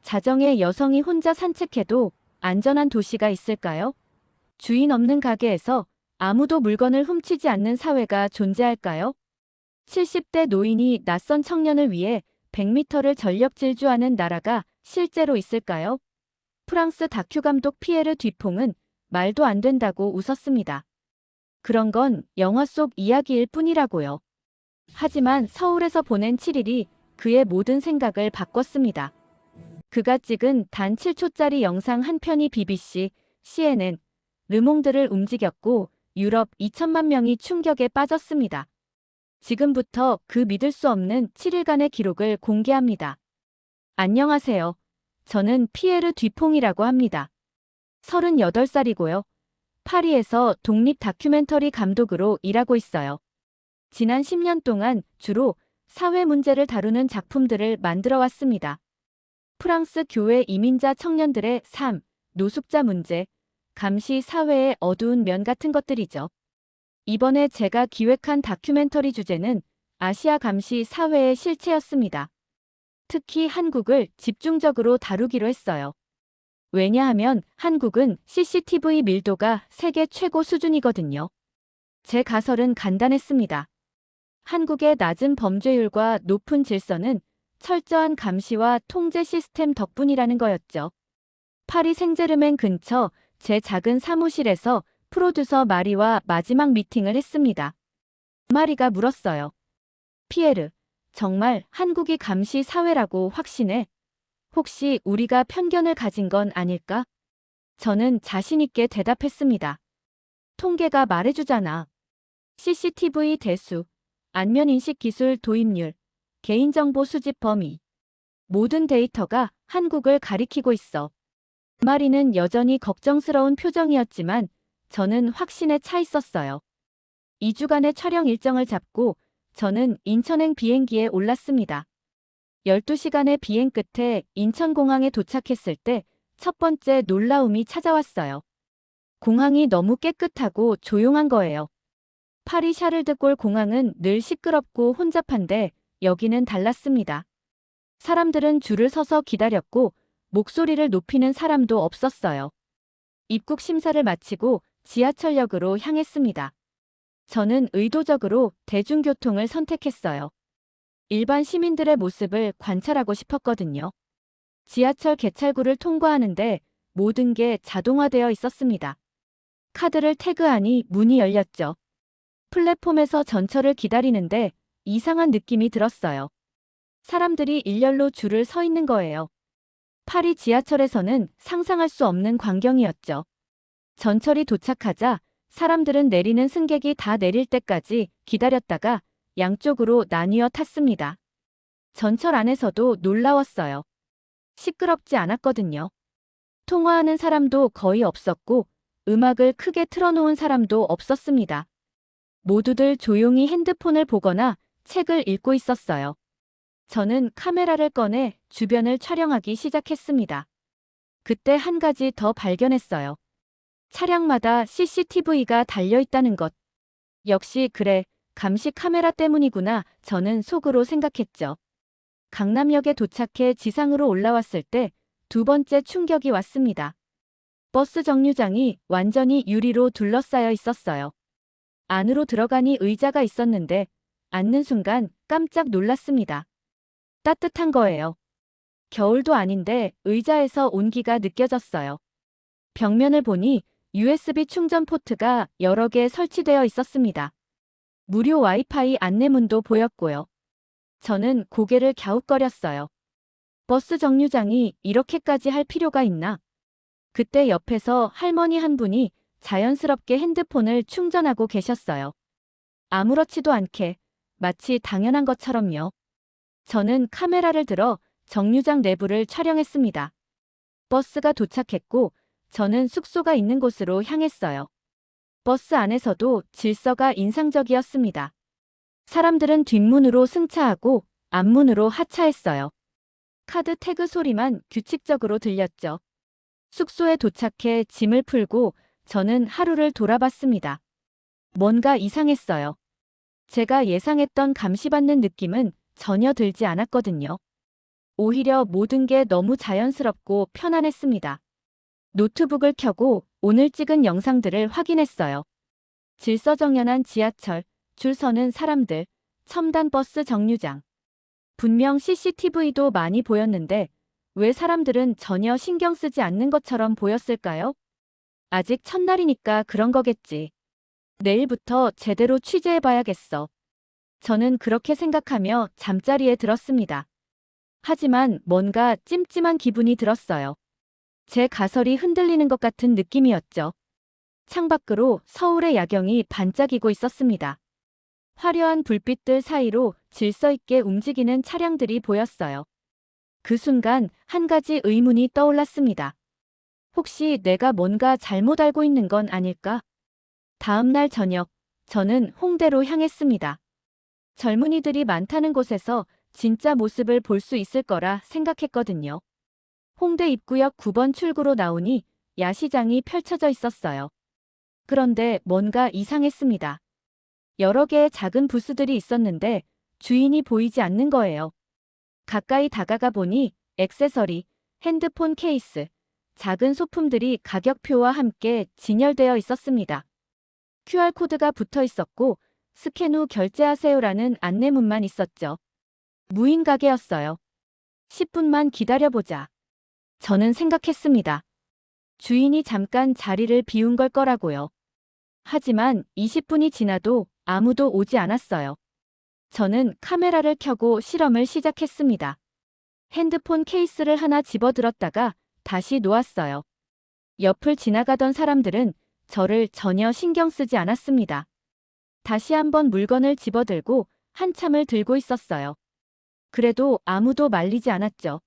자정에 여성이 혼자 산책해도 안전한 도시가 있을까요? 주인 없는 가게에서 아무도 물건을 훔치지 않는 사회가 존재할까요? 70대 노인이 낯선 청년을 위해 100m를 전력 질주하는 나라가 실제로 있을까요? 프랑스 다큐 감독 피에르 뒤퐁은 말도 안 된다고 웃었습니다. 그런 건 영화 속 이야기일 뿐이라고요. 하지만 서울에서 보낸 7일이 그의 모든 생각을 바꿨습니다. 그가 찍은 단 7초짜리 영상 한 편이 BBC, CNN, 르몽드를 움직였고 유럽 2천만 명이 충격에 빠졌습니다. 지금부터 그 믿을 수 없는 7일간의 기록을 공개합니다. 안녕하세요. 저는 피에르 뒤퐁이라고 합니다. 38살이고요. 파리에서 독립 다큐멘터리 감독으로 일하고 있어요. 지난 10년 동안 주로 사회 문제를 다루는 작품들을 만들어 왔습니다. 프랑스 교회 이민자 청년들의 삶, 노숙자 문제, 감시 사회의 어두운 면 같은 것들이죠. 이번에 제가 기획한 다큐멘터리 주제는 아시아 감시 사회의 실체였습니다. 특히 한국을 집중적으로 다루기로 했어요. 왜냐하면 한국은 CCTV 밀도가 세계 최고 수준이거든요. 제 가설은 간단했습니다. 한국의 낮은 범죄율과 높은 질서는 철저한 감시와 통제 시스템 덕분이라는 거였죠. 파리 생제르맹 근처 제 작은 사무실에서 프로듀서 마리와 마지막 미팅을 했습니다. 마리가 물었어요. 피에르, 정말 한국이 감시 사회라고 확신해? 혹시 우리가 편견을 가진 건 아닐까? 저는 자신 있게 대답했습니다. 통계가 말해주잖아. CCTV 대수, 안면인식 기술 도입률, 개인정보 수집 범위. 모든 데이터가 한국을 가리키고 있어. 마리는 여전히 걱정스러운 표정이었지만 저는 확신에 차 있었어요. 2주간의 촬영 일정을 잡고 저는 인천행 비행기에 올랐습니다. 12시간의 비행 끝에 인천공항에 도착했을 때 첫 번째 놀라움이 찾아왔어요. 공항이 너무 깨끗하고 조용한 거예요. 파리 샤를드골 공항은 늘 시끄럽고 혼잡한데 여기는 달랐습니다. 사람들은 줄을 서서 기다렸고 목소리를 높이는 사람도 없었어요. 입국 심사를 마치고 지하철역으로 향했습니다. 저는 의도적으로 대중교통을 선택했어요. 일반 시민들의 모습을 관찰하고 싶었거든요. 지하철 개찰구를 통과하는데 모든 게 자동화되어 있었습니다. 카드를 태그하니 문이 열렸죠. 플랫폼에서 전철을 기다리는데 이상한 느낌이 들었어요. 사람들이 일렬로 줄을 서 있는 거예요. 파리 지하철에서는 상상할 수 없는 광경이었죠. 전철이 도착하자 사람들은 내리는 승객이 다 내릴 때까지 기다렸다가 양쪽으로 나뉘어 탔습니다. 전철 안에서도 놀라웠어요. 시끄럽지 않았거든요. 통화하는 사람도 거의 없었고 음악을 크게 틀어놓은 사람도 없었습니다. 모두들 조용히 핸드폰을 보거나 책을 읽고 있었어요. 저는 카메라를 꺼내 주변을 촬영하기 시작했습니다. 그때 한 가지 더 발견했어요. 차량마다 CCTV가 달려있다는 것. 역시 그래, 감시 카메라 때문이구나 저는 속으로 생각했죠. 강남역에 도착해 지상으로 올라왔을 때 두 번째 충격이 왔습니다. 버스 정류장이 완전히 유리로 둘러싸여 있었어요. 안으로 들어가니 의자가 있었는데 앉는 순간 깜짝 놀랐습니다. 따뜻한 거예요. 겨울도 아닌데 의자에서 온기가 느껴졌어요. 벽면을 보니 USB 충전 포트가 여러 개 설치되어 있었습니다. 무료 와이파이 안내문도 보였고요. 저는 고개를 갸웃거렸어요. 버스 정류장이 이렇게까지 할 필요가 있나? 그때 옆에서 할머니 한 분이 자연스럽게 핸드폰을 충전하고 계셨어요. 아무렇지도 않게, 마치 당연한 것처럼요. 저는 카메라를 들어 정류장 내부를 촬영했습니다. 버스가 도착했고 저는 숙소가 있는 곳으로 향했어요. 버스 안에서도 질서가 인상적이었습니다. 사람들은 뒷문으로 승차하고 앞문으로 하차했어요. 카드 태그 소리만 규칙적으로 들렸죠. 숙소에 도착해 짐을 풀고 저는 하루를 돌아봤습니다. 뭔가 이상했어요. 제가 예상했던 감시받는 느낌은 전혀 들지 않았거든요. 오히려 모든 게 너무 자연스럽고 편안했습니다. 노트북을 켜고 오늘 찍은 영상들을 확인했어요. 질서정연한 지하철, 줄 서는 사람들, 첨단 버스 정류장. 분명 CCTV도 많이 보였는데 왜 사람들은 전혀 신경 쓰지 않는 것처럼 보였을까요? 아직 첫날이니까 그런 거겠지. 내일부터 제대로 취재해봐야겠어. 저는 그렇게 생각하며 잠자리에 들었습니다. 하지만 뭔가 찜찜한 기분이 들었어요. 제 가설이 흔들리는 것 같은 느낌이었죠. 창밖으로 서울의 야경이 반짝이고 있었습니다. 화려한 불빛들 사이로 질서 있게 움직이는 차량들이 보였어요. 그 순간 한 가지 의문이 떠올랐습니다. 혹시 내가 뭔가 잘못 알고 있는 건 아닐까? 다음 날 저녁, 저는 홍대로 향했습니다. 젊은이들이 많다는 곳에서 진짜 모습을 볼 수 있을 거라 생각했거든요. 홍대 입구역 9번 출구로 나오니 야시장이 펼쳐져 있었어요. 그런데 뭔가 이상했습니다. 여러 개의 작은 부스들이 있었는데 주인이 보이지 않는 거예요. 가까이 다가가 보니 액세서리, 핸드폰 케이스, 작은 소품들이 가격표와 함께 진열되어 있었습니다. QR코드가 붙어 있었고 스캔 후 결제하세요라는 안내문만 있었죠. 무인 가게였어요. 10분만 기다려보자. 저는 생각했습니다. 주인이 잠깐 자리를 비운 걸 거라고요. 하지만 20분이 지나도 아무도 오지 않았어요. 저는 카메라를 켜고 실험을 시작했습니다. 핸드폰 케이스를 하나 집어들었다가 다시 놓았어요. 옆을 지나가던 사람들은 저를 전혀 신경 쓰지 않았습니다. 다시 한번 물건을 집어들고 한참을 들고 있었어요. 그래도 아무도 말리지 않았죠.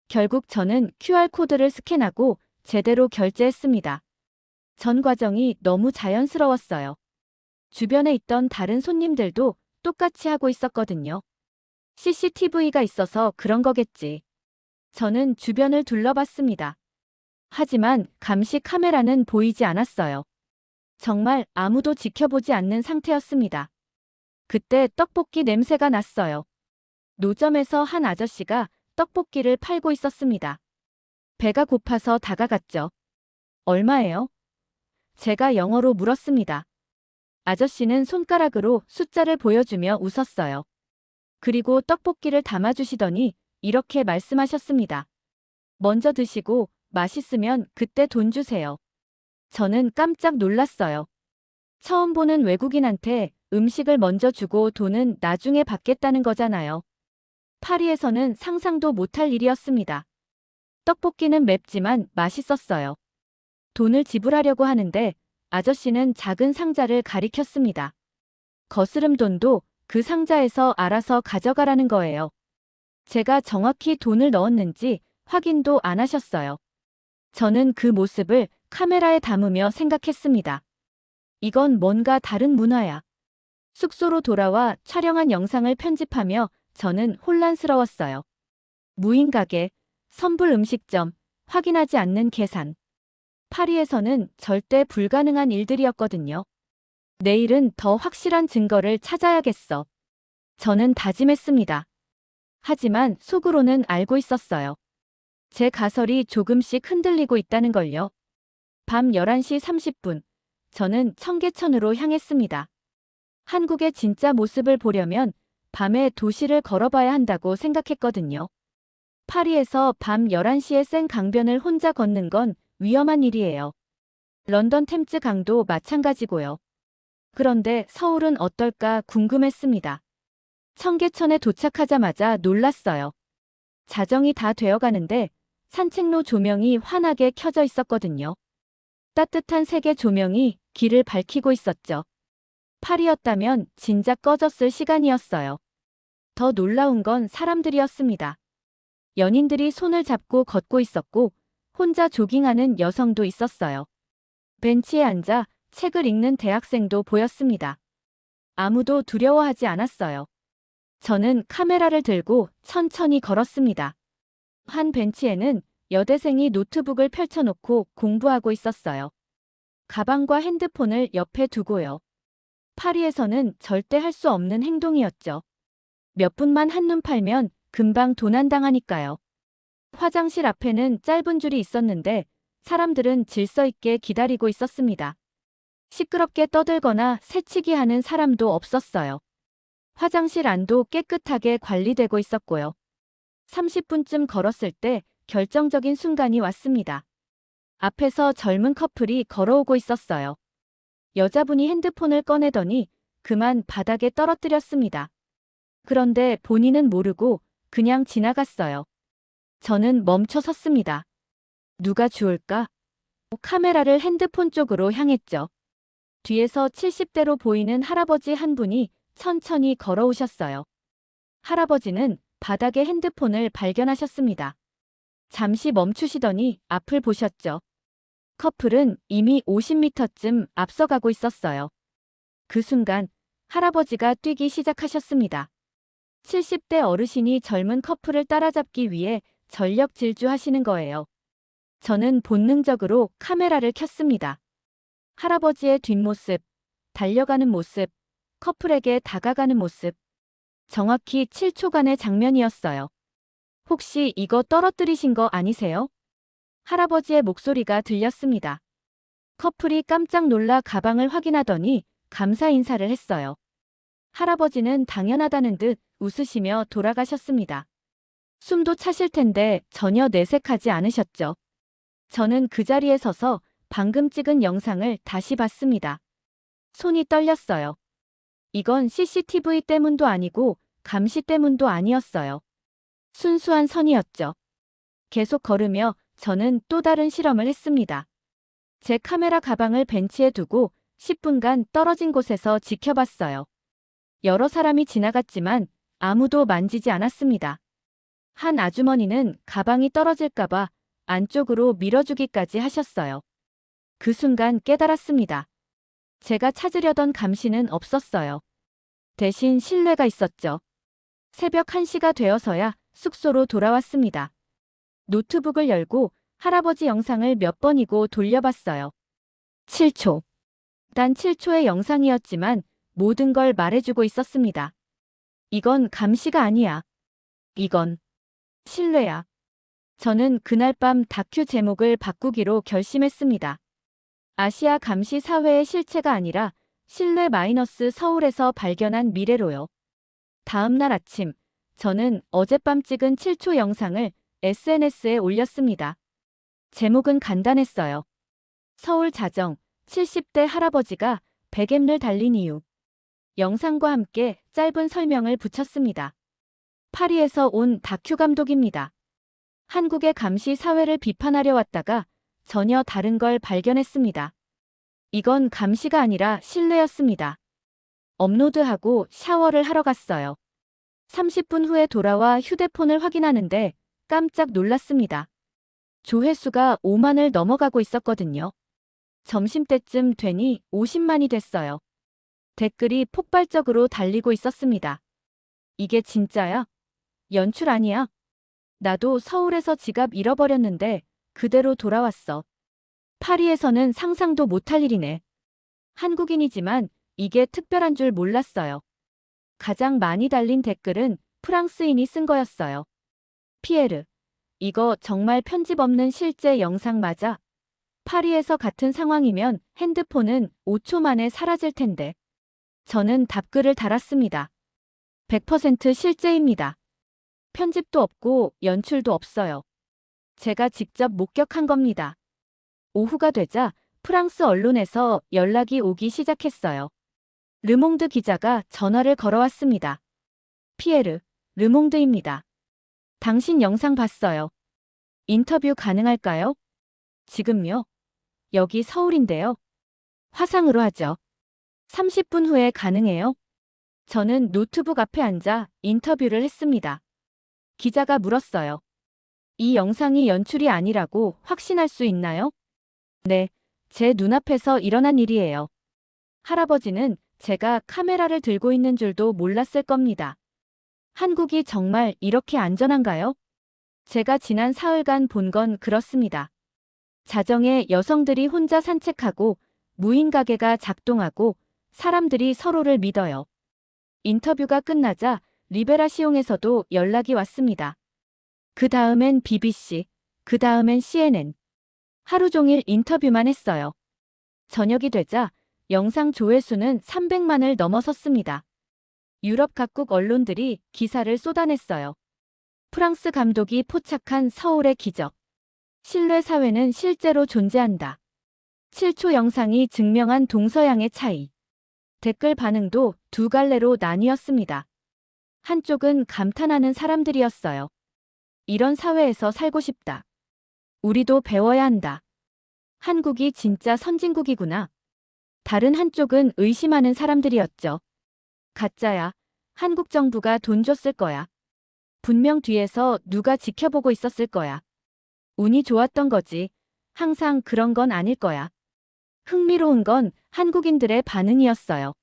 결국 저는 QR코드를 스캔하고 제대로 결제했습니다. 전 과정이 너무 자연스러웠어요. 주변에 있던 다른 손님들도 똑같이 하고 있었거든요. CCTV가 있어서 그런 거겠지. 저는 주변을 둘러봤습니다. 하지만 감시 카메라는 보이지 않았어요. 정말 아무도 지켜보지 않는 상태였습니다. 그때 떡볶이 냄새가 났어요. 노점에서 한 아저씨가 떡볶이를 팔고 있었습니다. 배가 고파서 다가갔죠. 얼마예요? 제가 영어로 물었습니다. 아저씨는 손가락으로 숫자를 보여주며 웃었어요. 그리고 떡볶이를 담아주시더니 이렇게 말씀하셨습니다. 먼저 드시고 맛있으면 그때 돈 주세요. 저는 깜짝 놀랐어요. 처음 보는 외국인한테 음식을 먼저 주고 돈은 나중에 받겠다는 거잖아요. 파리에서는 상상도 못할 일이었습니다. 떡볶이는 맵지만 맛있었어요. 돈을 지불하려고 하는데 아저씨는 작은 상자를 가리켰습니다. 거스름 돈도 그 상자에서 알아서 가져가라는 거예요. 제가 정확히 돈을 넣었는지 확인도 안 하셨어요. 저는 그 모습을 카메라에 담으며 생각했습니다. 이건 뭔가 다른 문화야. 숙소로 돌아와 촬영한 영상을 편집하며 저는 혼란스러웠어요. 무인 가게, 선불 음식점, 확인하지 않는 계산. 파리에서는 절대 불가능한 일들이었거든요. 내일은 더 확실한 증거를 찾아야겠어. 저는 다짐했습니다. 하지만 속으로는 알고 있었어요. 제 가설이 조금씩 흔들리고 있다는 걸요. 밤 11시 30분, 저는 청계천으로 향했습니다. 한국의 진짜 모습을 보려면 밤에 도시를 걸어봐야 한다고 생각했거든요. 파리에서 밤 11시에 센 강변을 혼자 걷는 건 위험한 일이에요. 런던 템즈 강도 마찬가지고요. 그런데 서울은 어떨까 궁금했습니다. 청계천에 도착하자마자 놀랐어요. 자정이 다 되어가는데 산책로 조명이 환하게 켜져 있었거든요. 따뜻한 색의 조명이 길을 밝히고 있었죠. 파리였다면 진작 꺼졌을 시간이었어요. 더 놀라운 건 사람들이었습니다. 연인들이 손을 잡고 걷고 있었고 혼자 조깅하는 여성도 있었어요. 벤치에 앉아 책을 읽는 대학생도 보였습니다. 아무도 두려워하지 않았어요. 저는 카메라를 들고 천천히 걸었습니다. 한 벤치에는 여대생이 노트북을 펼쳐놓고 공부하고 있었어요. 가방과 핸드폰을 옆에 두고요. 파리에서는 절대 할 수 없는 행동이었죠. 몇 분만 한눈 팔면 금방 도난당하니까요. 화장실 앞에는 짧은 줄이 있었는데 사람들은 질서 있게 기다리고 있었습니다. 시끄럽게 떠들거나 새치기 하는 사람도 없었어요. 화장실 안도 깨끗하게 관리되고 있었고요. 30분쯤 걸었을 때 결정적인 순간이 왔습니다. 앞에서 젊은 커플이 걸어오고 있었어요. 여자분이 핸드폰을 꺼내더니 그만 바닥에 떨어뜨렸습니다. 그런데 본인은 모르고 그냥 지나갔어요. 저는 멈춰 섰습니다. 누가 주울까? 카메라를 핸드폰 쪽으로 향했죠. 뒤에서 70대로 보이는 할아버지 한 분이 천천히 걸어오셨어요. 할아버지는 바닥에 핸드폰을 발견하셨습니다. 잠시 멈추시더니 앞을 보셨죠. 커플은 이미 50m쯤 앞서가고 있었어요. 그 순간 할아버지가 뛰기 시작하셨습니다. 70대 어르신이 젊은 커플을 따라잡기 위해 전력 질주하시는 거예요. 저는 본능적으로 카메라를 켰습니다. 할아버지의 뒷모습, 달려가는 모습, 커플에게 다가가는 모습. 정확히 7초간의 장면이었어요. 혹시 이거 떨어뜨리신 거 아니세요? 할아버지의 목소리가 들렸습니다. 커플이 깜짝 놀라 가방을 확인하더니 감사 인사를 했어요. 할아버지는 당연하다는 듯 웃으시며 돌아가셨습니다. 숨도 차실 텐데 전혀 내색하지 않으셨죠. 저는 그 자리에 서서 방금 찍은 영상을 다시 봤습니다. 손이 떨렸어요. 이건 CCTV 때문도 아니고 감시 때문도 아니었어요. 순수한 선이었죠. 계속 걸으며 저는 또 다른 실험을 했습니다. 제 카메라 가방을 벤치에 두고 10분간 떨어진 곳에서 지켜봤어요. 여러 사람이 지나갔지만 아무도 만지지 않았습니다. 한 아주머니는 가방이 떨어질까봐 안쪽으로 밀어주기까지 하셨어요. 그 순간 깨달았습니다. 제가 찾으려던 감시는 없었어요. 대신 신뢰가 있었죠. 새벽 1시가 되어서야 숙소로 돌아왔습니다. 노트북을 열고 할아버지 영상을 몇 번이고 돌려봤어요. 7초. 단 7초의 영상이었지만 모든 걸 말해주고 있었습니다. 이건 감시가 아니야. 이건 신뢰야. 저는 그날 밤 다큐 제목을 바꾸기로 결심했습니다. 아시아 감시 사회의 실체가 아니라 신뢰 마이너스 서울에서 발견한 미래로요. 다음 날 아침, 저는 어젯밤 찍은 7초 영상을 SNS에 올렸습니다. 제목은 간단했어요. 서울 자정, 70대 할아버지가 백엠를 달린 이유. 영상과 함께 짧은 설명을 붙였습니다. 파리에서 온 다큐 감독입니다. 한국의 감시 사회를 비판하려 왔다가 전혀 다른 걸 발견했습니다. 이건 감시가 아니라 신뢰였습니다. 업로드하고 샤워를 하러 갔어요. 30분 후에 돌아와 휴대폰을 확인하는데 깜짝 놀랐습니다. 조회수가 5만을 넘어가고 있었거든요. 점심때쯤 되니 50만이 됐어요. 댓글이 폭발적으로 달리고 있었습니다. 이게 진짜야? 연출 아니야? 나도 서울에서 지갑 잃어버렸는데 그대로 돌아왔어. 파리에서는 상상도 못할 일이네. 한국인이지만 이게 특별한 줄 몰랐어요. 가장 많이 달린 댓글은 프랑스인이 쓴 거였어요. 피에르, 이거 정말 편집 없는 실제 영상 맞아? 파리에서 같은 상황이면 핸드폰은 5초 만에 사라질 텐데. 저는 답글을 달았습니다. 100% 실제입니다. 편집도 없고 연출도 없어요. 제가 직접 목격한 겁니다. 오후가 되자 프랑스 언론에서 연락이 오기 시작했어요. 르몽드 기자가 전화를 걸어왔습니다. 피에르, 르몽드입니다. 당신 영상 봤어요. 인터뷰 가능할까요? 지금요? 여기 서울인데요. 화상으로 하죠. 30분 후에 가능해요? 저는 노트북 앞에 앉아 인터뷰를 했습니다. 기자가 물었어요. 이 영상이 연출이 아니라고 확신할 수 있나요? 네, 제 눈앞에서 일어난 일이에요. 할아버지는 제가 카메라를 들고 있는 줄도 몰랐을 겁니다. 한국이 정말 이렇게 안전한가요? 제가 지난 사흘간 본 건 그렇습니다. 자정에 여성들이 혼자 산책하고 무인 가게가 작동하고 사람들이 서로를 믿어요. 인터뷰가 끝나자 리베라시옹에서도 연락이 왔습니다. 그 다음엔 BBC, 그 다음엔 CNN. 하루 종일 인터뷰만 했어요. 저녁이 되자 영상 조회수는 300만을 넘어섰습니다. 유럽 각국 언론들이 기사를 쏟아냈어요. 프랑스 감독이 포착한 서울의 기적. 신뢰 사회는 실제로 존재한다. 7초 영상이 증명한 동서양의 차이. 댓글 반응도 두 갈래로 나뉘었습니다. 한쪽은 감탄하는 사람들이었어요. 이런 사회에서 살고 싶다. 우리도 배워야 한다. 한국이 진짜 선진국이구나. 다른 한쪽은 의심하는 사람들이었죠. 가짜야. 한국 정부가 돈 줬을 거야. 분명 뒤에서 누가 지켜보고 있었을 거야. 운이 좋았던 거지. 항상 그런 건 아닐 거야. 흥미로운 건 한국인들의 반응이었어요.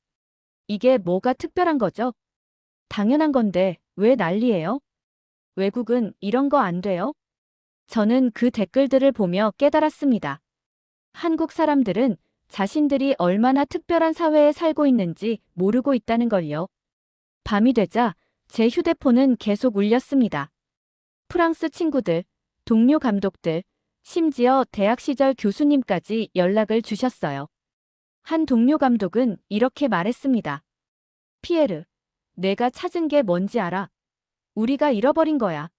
이게 뭐가 특별한 거죠? 당연한 건데 왜 난리예요? 외국은 이런 거 안 돼요? 저는 그 댓글들을 보며 깨달았습니다. 한국 사람들은 자신들이 얼마나 특별한 사회에 살고 있는지 모르고 있다는 걸요. 밤이 되자 제 휴대폰은 계속 울렸습니다. 프랑스 친구들, 동료 감독들, 심지어 대학 시절 교수님까지 연락을 주셨어요. 한 동료 감독은 이렇게 말했습니다. 피에르, 내가 찾은 게 뭔지 알아? 우리가 잃어버린 거야.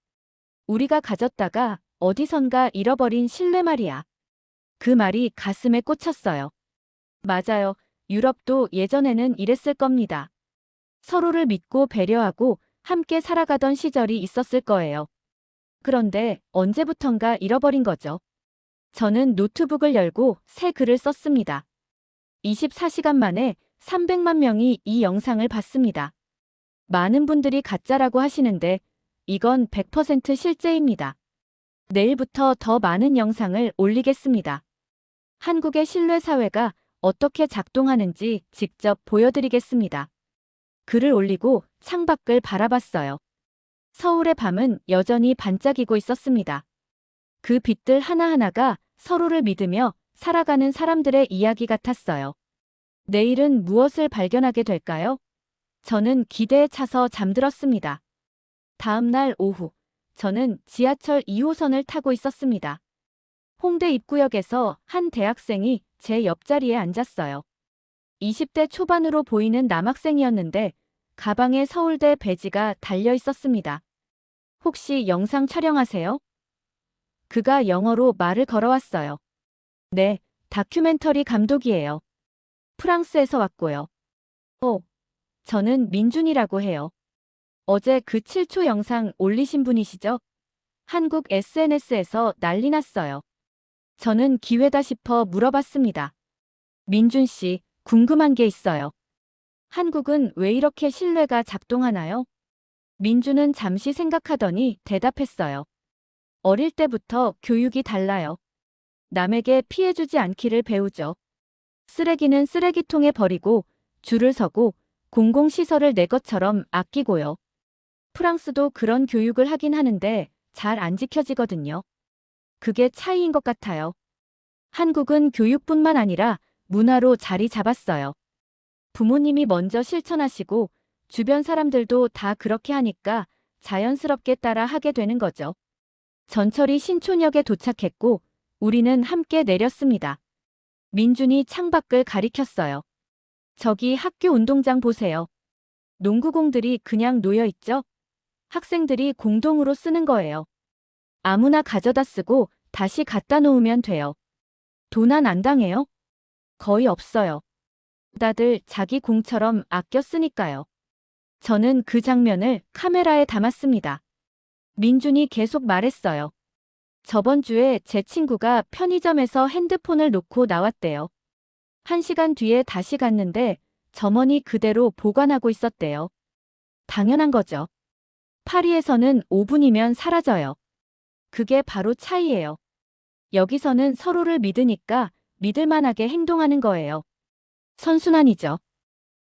우리가 가졌다가 어디선가 잃어버린 신뢰 말이야. 그 말이 가슴에 꽂혔어요. 맞아요. 유럽도 예전에는 이랬을 겁니다. 서로를 믿고 배려하고 함께 살아가던 시절이 있었을 거예요. 그런데 언제부턴가 잃어버린 거죠. 저는 노트북을 열고 새 글을 썼습니다. 24시간 만에 300만 명이 이 영상을 봤습니다. 많은 분들이 가짜라고 하시는데 이건 100% 실제입니다. 내일부터 더 많은 영상을 올리겠습니다. 한국의 신뢰 사회가 어떻게 작동하는지 직접 보여드리겠습니다. 글을 올리고 창밖을 바라봤어요. 서울의 밤은 여전히 반짝이고 있었습니다. 그 빛들 하나하나가 서로를 믿으며 살아가는 사람들의 이야기 같았어요. 내일은 무엇을 발견하게 될까요? 저는 기대에 차서 잠들었습니다. 다음 날 오후, 저는 지하철 2호선을 타고 있었습니다. 홍대 입구역에서 한 대학생이 제 옆자리에 앉았어요. 20대 초반으로 보이는 남학생이었는데 가방에 서울대 배지가 달려 있었습니다. 혹시 영상 촬영하세요? 그가 영어로 말을 걸어왔어요. 네, 다큐멘터리 감독이에요. 프랑스에서 왔고요. 저는 민준이라고 해요. 어제 그 7초 영상 올리신 분이시죠? 한국 SNS에서 난리 났어요. 저는 기회다 싶어 물어봤습니다. 민준 씨, 궁금한 게 있어요. 한국은 왜 이렇게 신뢰가 작동하나요? 민준은 잠시 생각하더니 대답했어요. 어릴 때부터 교육이 달라요. 남에게 피해주지 않기를 배우죠. 쓰레기는 쓰레기통에 버리고 줄을 서고 공공시설을 내 것처럼 아끼고요. 프랑스도 그런 교육을 하긴 하는데 잘 안 지켜지거든요. 그게 차이인 것 같아요. 한국은 교육뿐만 아니라 문화로 자리 잡았어요. 부모님이 먼저 실천하시고 주변 사람들도 다 그렇게 하니까 자연스럽게 따라 하게 되는 거죠. 전철이 신촌역에 도착했고 우리는 함께 내렸습니다. 민준이 창밖을 가리켰어요. 저기 학교 운동장 보세요. 농구공들이 그냥 놓여 있죠? 학생들이 공동으로 쓰는 거예요. 아무나 가져다 쓰고 다시 갖다 놓으면 돼요. 도난 안 당해요? 거의 없어요. 다들 자기 공처럼 아껴 쓰니까요. 저는 그 장면을 카메라에 담았습니다. 민준이 계속 말했어요. 저번 주에 제 친구가 편의점에서 핸드폰을 놓고 나왔대요. 1시간 뒤에 다시 갔는데 점원이 그대로 보관하고 있었대요. 당연한 거죠. 파리에서는 5분이면 사라져요. 그게 바로 차이예요. 여기서는 서로를 믿으니까 믿을만하게 행동하는 거예요. 선순환이죠.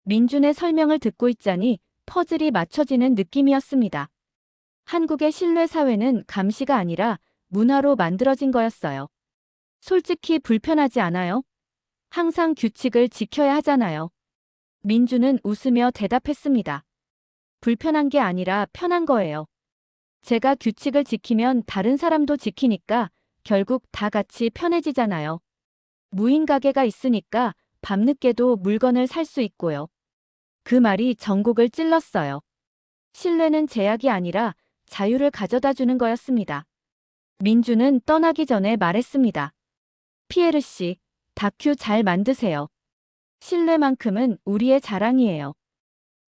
민준의 설명을 듣고 있자니 퍼즐이 맞춰지는 느낌이었습니다. 한국의 신뢰 사회는 감시가 아니라 문화로 만들어진 거였어요. 솔직히 불편하지 않아요? 항상 규칙을 지켜야 하잖아요. 민준은 웃으며 대답했습니다. 불편한 게 아니라 편한 거예요. 제가 규칙을 지키면 다른 사람도 지키니까 결국 다 같이 편해지잖아요. 무인 가게가 있으니까 밤늦게도 물건을 살 수 있고요. 그 말이 전곡을 찔렀어요. 신뢰는 제약이 아니라 자유를 가져다 주는 거였습니다. 민주는 떠나기 전에 말했습니다. 피에르 씨, 다큐 잘 만드세요. 신뢰만큼은 우리의 자랑이에요.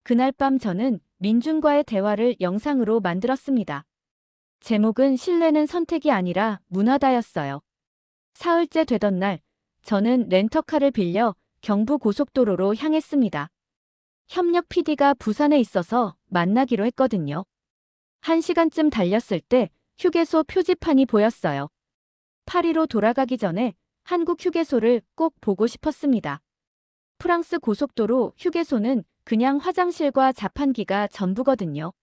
그날 밤 저는 민준과의 대화를 영상으로 만들었습니다. 제목은 신뢰는 선택이 아니라 문화다였어요. 사흘째 되던 날, 저는 렌터카를 빌려 경부 고속도로로 향했습니다. 협력 PD가 부산에 있어서 만나기로 했거든요. 1시간쯤 달렸을 때 휴게소 표지판이 보였어요. 파리로 돌아가기 전에 한국 휴게소를 꼭 보고 싶었습니다. 프랑스 고속도로 휴게소는 그냥 화장실과 자판기가 전부거든요.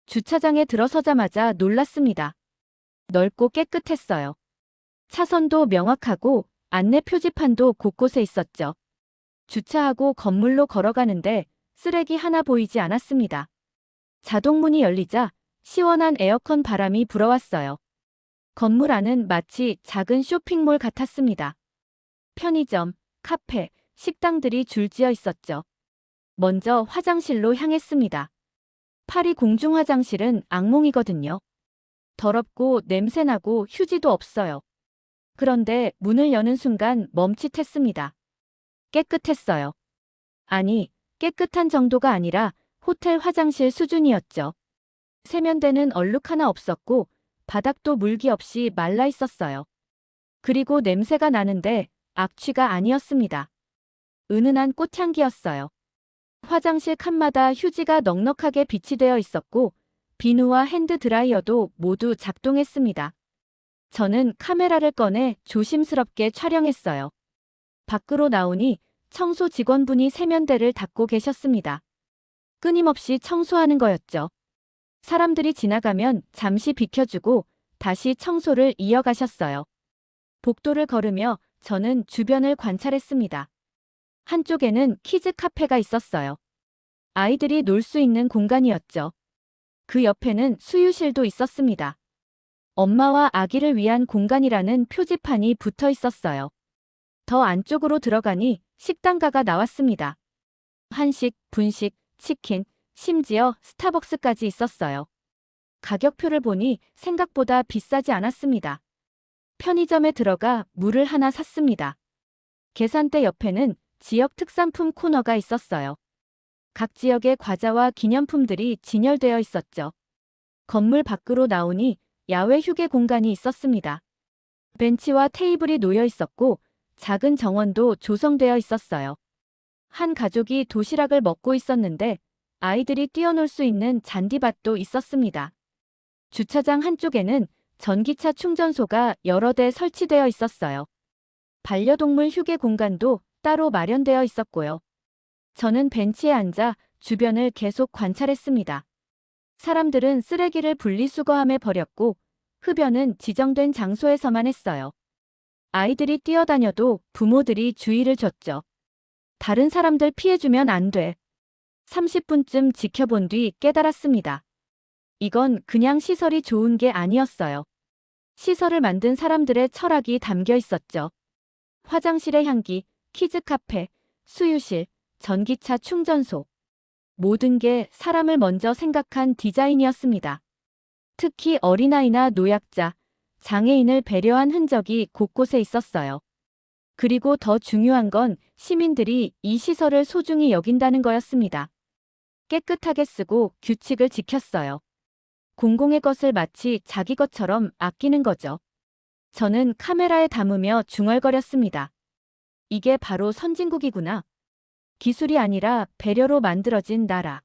주차장에 들어서자마자 놀랐습니다. 넓고 깨끗했어요. 차선도 명확하고 안내 표지판도 곳곳에 있었죠. 주차하고 건물로 걸어가는데 쓰레기 하나 보이지 않았습니다. 자동문이 열리자 시원한 에어컨 바람이 불어왔어요. 건물 안은 마치 작은 쇼핑몰 같았습니다. 편의점, 카페, 식당들이 줄지어 있었죠. 먼저 화장실로 향했습니다. 파리 공중 화장실은 악몽이거든요. 더럽고 냄새나고 휴지도 없어요. 그런데 문을 여는 순간 멈칫했습니다. 깨끗했어요. 아니, 깨끗한 정도가 아니라 호텔 화장실 수준이었죠. 세면대는 얼룩 하나 없었고 바닥도 물기 없이 말라 있었어요. 그리고 냄새가 나는데 악취가 아니었습니다. 은은한 꽃향기였어요. 화장실 칸마다 휴지가 넉넉하게 비치되어 있었고 비누와 핸드드라이어도 모두 작동했습니다. 저는 카메라를 꺼내 조심스럽게 촬영했어요. 밖으로 나오니 청소 직원분이 세면대를 닦고 계셨습니다. 끊임없이 청소하는 거였죠. 사람들이 지나가면 잠시 비켜주고 다시 청소를 이어가셨어요. 복도를 걸으며 저는 주변을 관찰했습니다. 한쪽에는 키즈 카페가 있었어요. 아이들이 놀 수 있는 공간이었죠. 그 옆에는 수유실도 있었습니다. 엄마와 아기를 위한 공간이라는 표지판이 붙어 있었어요. 더 안쪽으로 들어가니 식당가가 나왔습니다. 한식, 분식, 치킨, 심지어 스타벅스까지 있었어요. 가격표를 보니 생각보다 비싸지 않았습니다. 편의점에 들어가 물을 하나 샀습니다. 계산대 옆에는 지역 특산품 코너가 있었어요. 각 지역의 과자와 기념품들이 진열되어 있었죠. 건물 밖으로 나오니 야외 휴게 공간이 있었습니다. 벤치와 테이블이 놓여 있었고 작은 정원도 조성되어 있었어요. 한 가족이 도시락을 먹고 있었는데 아이들이 뛰어놀 수 있는 잔디밭도 있었습니다. 주차장 한쪽에는 전기차 충전소가 여러 대 설치되어 있었어요. 반려동물 휴게 공간도 따로 마련되어 있었고요. 저는 벤치에 앉아 주변을 계속 관찰했습니다. 사람들은 쓰레기를 분리수거함에 버렸고 흡연은 지정된 장소에서만 했어요. 아이들이 뛰어다녀도 부모들이 주의를 줬죠. 다른 사람들 피해주면 안 돼. 30분쯤 지켜본 뒤 깨달았습니다. 이건 그냥 시설이 좋은 게 아니었어요. 시설을 만든 사람들의 철학이 담겨 있었죠. 화장실의 향기, 키즈 카페, 수유실, 전기차 충전소. 모든 게 사람을 먼저 생각한 디자인이었습니다. 특히 어린아이나 노약자, 장애인을 배려한 흔적이 곳곳에 있었어요. 그리고 더 중요한 건 시민들이 이 시설을 소중히 여긴다는 거였습니다. 깨끗하게 쓰고 규칙을 지켰어요. 공공의 것을 마치 자기 것처럼 아끼는 거죠. 저는 카메라에 담으며 중얼거렸습니다. 이게 바로 선진국이구나. 기술이 아니라 배려로 만들어진 나라.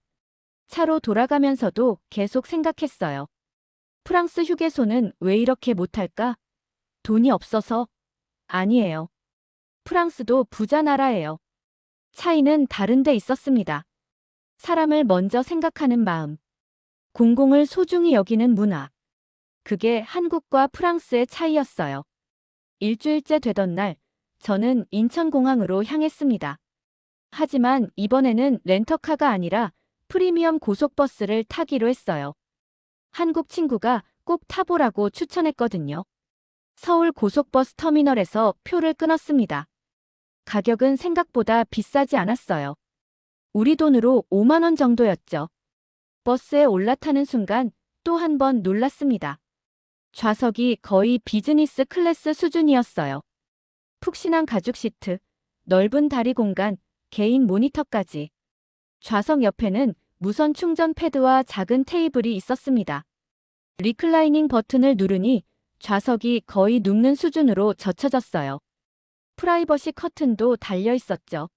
차로 돌아가면서도 계속 생각했어요. 프랑스 휴게소는 왜 이렇게 못할까? 돈이 없어서? 아니에요. 프랑스도 부자 나라예요. 차이는 다른 데 있었습니다. 사람을 먼저 생각하는 마음. 공공을 소중히 여기는 문화. 그게 한국과 프랑스의 차이였어요. 일주일째 되던 날, 저는 인천공항으로 향했습니다. 하지만 이번에는 렌터카가 아니라 프리미엄 고속버스를 타기로 했어요. 한국 친구가 꼭 타보라고 추천했거든요. 서울 고속버스 터미널에서 표를 끊었습니다. 가격은 생각보다 비싸지 않았어요. 우리 돈으로 5만 원 정도였죠. 버스에 올라타는 순간 또 한 번 놀랐습니다. 좌석이 거의 비즈니스 클래스 수준이었어요. 푹신한 가죽 시트, 넓은 다리 공간, 개인 모니터까지. 좌석 옆에는 무선 충전 패드와 작은 테이블이 있었습니다. 리클라이닝 버튼을 누르니 좌석이 거의 눕는 수준으로 젖혀졌어요. 프라이버시 커튼도 달려 있었죠.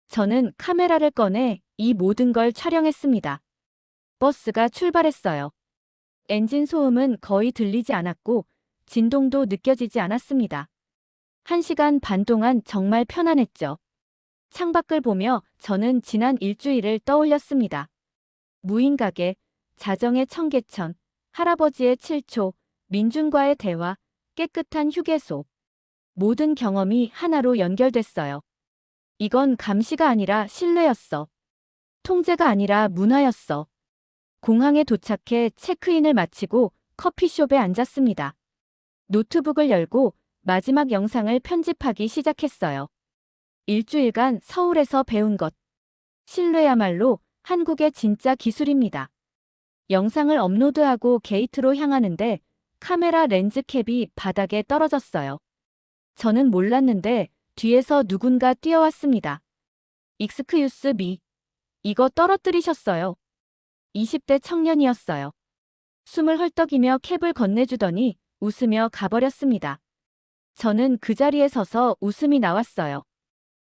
저는 카메라를 꺼내 이 모든 걸 촬영했습니다. 버스가 출발했어요. 엔진 소음은 거의 들리지 않았고 진동도 느껴지지 않았습니다. 1시간 반 동안 정말 편안했죠. 창밖을 보며 저는 지난 일주일을 떠올렸습니다. 무인 가게, 자정의 청계천, 할아버지의 칠초, 민준과의 대화, 깨끗한 휴게소. 모든 경험이 하나로 연결됐어요. 이건 감시가 아니라 신뢰였어. 통제가 아니라 문화였어. 공항에 도착해 체크인을 마치고 커피숍에 앉았습니다. 노트북을 열고 마지막 영상을 편집하기 시작했어요. 일주일간 서울에서 배운 것. 신뢰야말로 한국의 진짜 기술입니다. 영상을 업로드하고 게이트로 향하는데 카메라 렌즈 캡이 바닥에 떨어졌어요. 저는 몰랐는데 뒤에서 누군가 뛰어왔습니다. 익스큐스 미. 이거 떨어뜨리셨어요. 20대 청년이었어요. 숨을 헐떡이며 캡을 건네주더니 웃으며 가버렸습니다. 저는 그 자리에 서서 웃음이 나왔어요.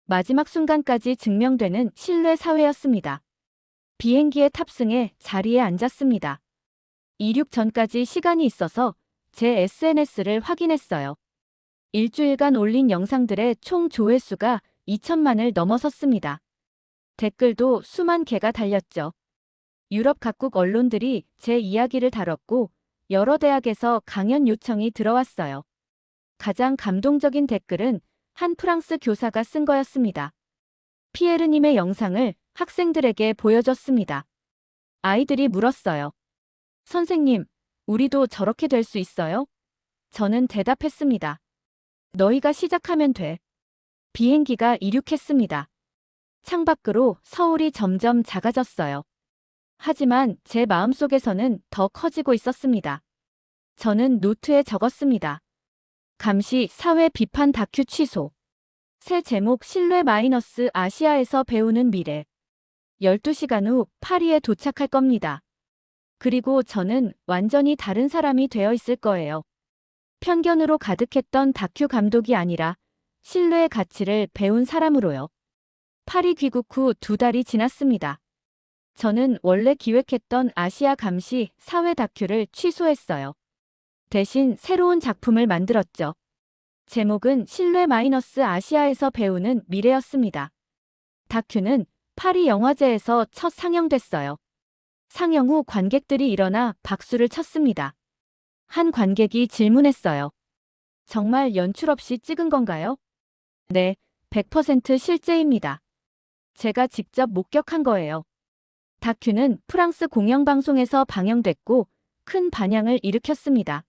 마지막 순간까지 증명되는 신뢰 사회였습니다. 비행기에 탑승해 자리에 앉았습니다. 이륙 전까지 시간이 있어서 제 SNS를 확인했어요. 일주일간 올린 영상들의 총 조회수가 2천만을 넘어섰습니다. 댓글도 수만 개가 달렸죠. 유럽 각국 언론들이 제 이야기를 다뤘고 여러 대학에서 강연 요청이 들어왔어요. 가장 감동적인 댓글은 한 프랑스 교사가 쓴 거였습니다. 피에르님의 영상을 학생들에게 보여줬습니다. 아이들이 물었어요. 선생님, 우리도 저렇게 될 수 있어요? 저는 대답했습니다. 너희가 시작하면 돼. 비행기가 이륙했습니다. 창밖으로 서울이 점점 작아졌어요. 하지만 제 마음속에서는 더 커지고 있었습니다. 저는 노트에 적었습니다. 감시 사회 비판 다큐 취소. 새 제목 신뢰 마이너스 아시아에서 배우는 미래. 12시간 후 파리에 도착할 겁니다. 그리고 저는 완전히 다른 사람이 되어 있을 거예요. 편견으로 가득했던 다큐 감독이 아니라 신뢰의 가치를 배운 사람으로요. 파리 귀국 후 2달이 지났습니다. 저는 원래 기획했던 아시아 감시 사회 다큐를 취소했어요. 대신 새로운 작품을 만들었죠. 제목은 신뢰 마이너스 아시아에서 배우는 미래였습니다. 다큐는 파리 영화제에서 첫 상영됐어요. 상영 후 관객들이 일어나 박수를 쳤습니다. 한 관객이 질문했어요. 정말 연출 없이 찍은 건가요? 네, 100% 실제입니다. 제가 직접 목격한 거예요. 다큐는 프랑스 공영방송에서 방영됐고 큰 반향을 일으켰습니다.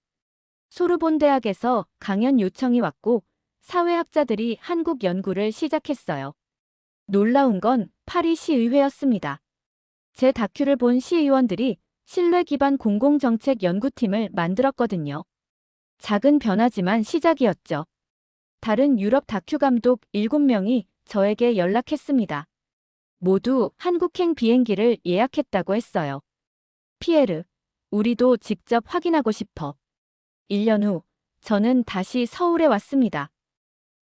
소르본 대학에서 강연 요청이 왔고 사회학자들이 한국 연구를 시작했어요. 놀라운 건 파리 시의회였습니다. 제 다큐를 본 시의원들이 신뢰 기반 공공정책 연구팀을 만들었거든요. 작은 변화지만 시작이었죠. 다른 유럽 다큐 감독 7명이 저에게 연락했습니다. 모두 한국행 비행기를 예약했다고 했어요. 피에르, 우리도 직접 확인하고 싶어. 1년 후, 저는 다시 서울에 왔습니다.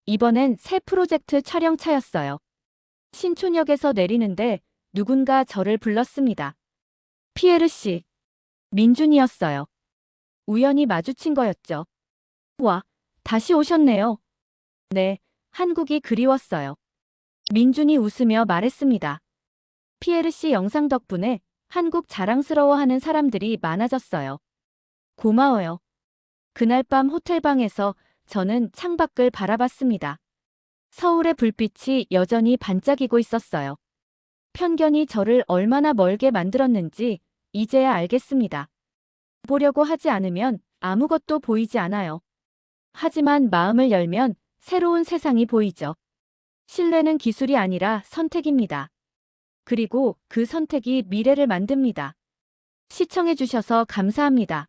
이번엔 새 프로젝트 촬영차였어요. 신촌역에서 내리는데 누군가 저를 불렀습니다. 피에르 씨. 민준이었어요. 우연히 마주친 거였죠. 와, 다시 오셨네요. 네, 한국이 그리웠어요. 민준이 웃으며 말했습니다. 피에르 씨 영상 덕분에 한국 자랑스러워하는 사람들이 많아졌어요. 고마워요. 그날 밤 호텔방에서 저는 창밖을 바라봤습니다. 서울의 불빛이 여전히 반짝이고 있었어요. 편견이 저를 얼마나 멀게 만들었는지 이제야 알겠습니다. 보려고 하지 않으면 아무것도 보이지 않아요. 하지만 마음을 열면 새로운 세상이 보이죠. 신뢰는 기술이 아니라 선택입니다. 그리고 그 선택이 미래를 만듭니다. 시청해주셔서 감사합니다.